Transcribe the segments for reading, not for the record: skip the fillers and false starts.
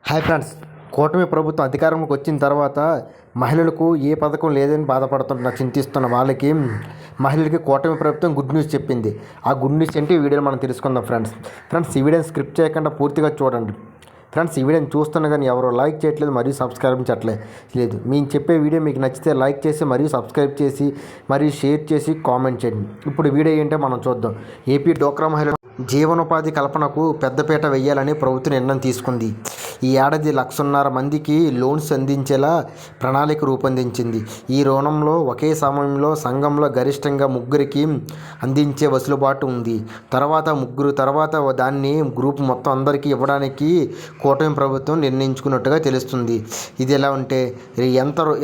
Hi friends, కూటమి ప్రభుత్వం అధికారంలోకి వచ్చిన తర్వాత మహిళలకు ఏ పథకం లేదని చింతిస్తున్న వాళ్ళకి మహిళలకి కూటమి ప్రభుత్వం గుడ్ న్యూస్ చెప్పింది. ఆ గుడ్ న్యూస్ ఏంటి ఈ వీడియోలో మనం తెలుసుకుందాం ఫ్రెండ్స్ ఈ వీడియోని స్క్రిప్ట్ చేయకుండా పూర్తిగా చూడండి. ఫ్రెండ్స్ ఈ వీడియోని చూస్తున్నా కానీ ఎవరు లైక్ చేయట్లేదు మరియు సబ్స్క్రైబ్ చేయట్లేదు. మేము చెప్పే వీడియో మీకు నచ్చితే లైక్ చేసి మరియు సబ్స్క్రైబ్ చేసి మరియు షేర్ చేసి కామెంట్ చేయండి. ఇప్పుడు వీడియో ఏంటో మనం చూద్దాం. ఏపీ డోక్రా మహిళల జీవనోపాధి కల్పనకు పెద్దపీట వేయాలని ప్రభుత్వం నిర్ణయం తీసుకుంది. ఈ ఏడాది 1,50,000 మందికి లోన్స్ అందించేలా ప్రణాళిక రూపొందించింది. ఈ రుణంలో ఒకే సమయంలో సంఘంలో గరిష్టంగా 3 అందించే వెసులుబాటు ఉంది. తర్వాత దాన్ని గ్రూప్ మొత్తం అందరికీ ఇవ్వడానికి కూటమి ప్రభుత్వం నిర్ణయించుకున్నట్టుగా తెలుస్తుంది. ఇది ఎలా ఉంటే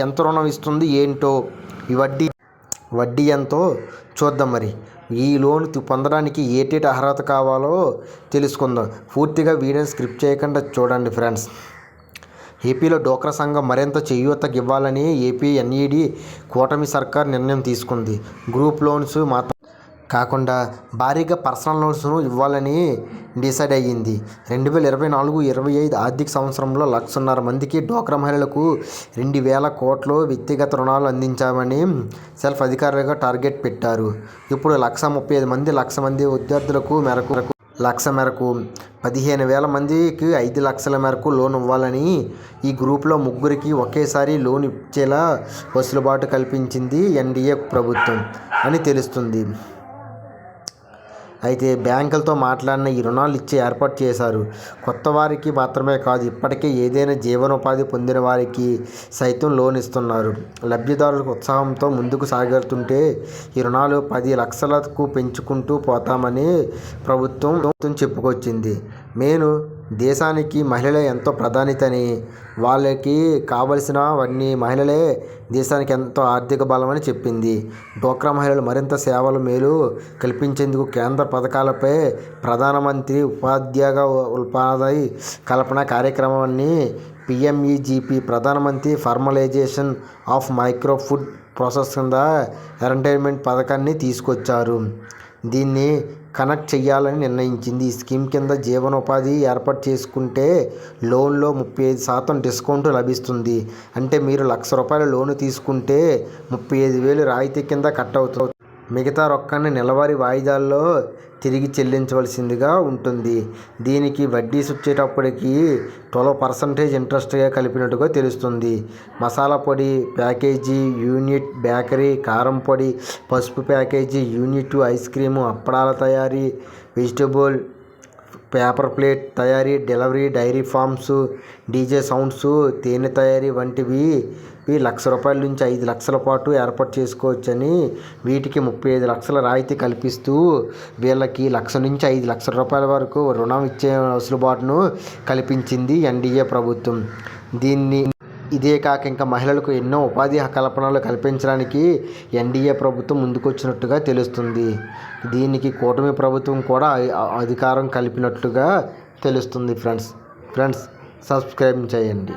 ఎంత రుణం ఇస్తుంది ఏంటో, ఈ వడ్డీ ఎంతో చూద్దాం. మరి ఈ లోన్ పొందడానికి ఏటేటి అర్హత కావాలో తెలుసుకుందాం. పూర్తిగా వీడియోని స్క్రిప్ట్ చేయకుండా చూడండి ఫ్రెండ్స్. ఏపీలో డోక్రా సంఘం మరింత చేయూతకి ఇవ్వాలని ఏపీ ఎన్ఈడి కూటమి సర్కార్ నిర్ణయం తీసుకుంది. గ్రూప్ లోన్స్ మాత్రం కాకుండా భారీగా పర్సనల్ లోన్స్ను ఇవ్వాలని డిసైడ్ అయ్యింది. 2024-25 ఆర్థిక సంవత్సరంలో 1,50,000 మందికి డోక్రా మహిళలకు 2,000 కోట్ల వ్యక్తిగత రుణాలు అందించామని సెల్ఫ్ అధికారులుగా టార్గెట్ పెట్టారు. ఇప్పుడు 1,35,000 మంది విద్యార్థులకు 1,00,000 మేరకు 15,000 మందికి 5,00,000 మేరకు లోన్ ఇవ్వాలని ఈ గ్రూప్లో 3కి ఒకేసారి లోన్ ఇచ్చేలా వెసులుబాటు కల్పించింది ఎన్డీఏ ప్రభుత్వం అని తెలుస్తుంది. అయితే బ్యాంకులతో మాట్లాడిన ఈ రుణాలు ఇచ్చే ఏర్పాటు చేశారు. కొత్త వారికి మాత్రమే కాదు, ఇప్పటికే ఏదైనా జీవనోపాధి పొందిన వారికి సైతం లోన్ ఇస్తున్నారు. లబ్ధిదారులకు ఉత్సాహంతో ముందుకు సాగుతుంటే ఈ రుణాలు 10 లక్షలకు పెంచుకుంటూ పోతామని ప్రభుత్వం చెప్పుకొచ్చింది. దేశానికి మహిళలే ఎంతో ప్రాధాన్యతని, వాళ్ళకి కావలసినవన్నీ మహిళలే దేశానికి ఎంతో ఆర్థిక బలమని చెప్పింది. డోక్రా మహిళలు మరింత సేవలు మేలు కల్పించేందుకు కేంద్ర పథకాలపై ప్రధానమంత్రి ఉపాధి కల్పన కార్యక్రమాన్ని PMEGP ప్రధానమంత్రి formalisation of micro food process కింద ఎంటర్టైన్మెంట్ పథకాన్ని తీసుకొచ్చారు. దీన్ని కనెక్ట్ చేయాలని నిర్ణయించింది. ఈ స్కీమ్ కింద జీవనోపాధి ఏర్పాటు చేసుకుంటే లోన్లో 35% డిస్కౌంట్ లభిస్తుంది. అంటే మీరు ₹1,00,000 లోను తీసుకుంటే 35,000 రాయితీ కింద కట్ అవుతుంది. మిగతా రొక్కాన్ని నెలవారీ వాయిదాల్లో తిరిగి చెల్లించవలసిందిగా ఉంటుంది. దీనికి వడ్డీ వచ్చేటప్పటికి 12% ఇంట్రెస్ట్గా కలిపినట్టుగా తెలుస్తుంది. మసాలా పొడి ప్యాకేజీ యూనిట్, బేకరీ కారం పొడి, పసుపు ప్యాకేజీ యూనిట్, ఐస్ క్రీము, అప్పడాల తయారీ, వెజిటబుల్ పేపర్ ప్లేట్ తయారీ, delivery, dairy farms, DJ sounds, తేనె తయారీ వంటివి ₹1,00,000 నుంచి 5 లక్షల పాటు ఏర్పాటు చేసుకోవచ్చని, వీటికి 35 లక్షల రాయితీ కల్పిస్తూ వీళ్ళకి ₹1,00,000 నుంచి ₹5 లక్షల వరకు రుణం ఇచ్చే వెసులుబాటును కల్పించింది ఎన్డీఏ ప్రభుత్వం. ఇదే కాక ఇంకా మహిళలకు ఎన్నో ఉపాధి కల్పనలు కల్పించడానికి ఎన్డీఏ ప్రభుత్వం ముందుకొచ్చినట్టుగా తెలుస్తుంది. దీనికి కూటమి ప్రభుత్వం కూడా అధికారం కలిపినట్టుగా తెలుస్తుంది. ఫ్రెండ్స్ సబ్స్క్రైబ్ చేయండి.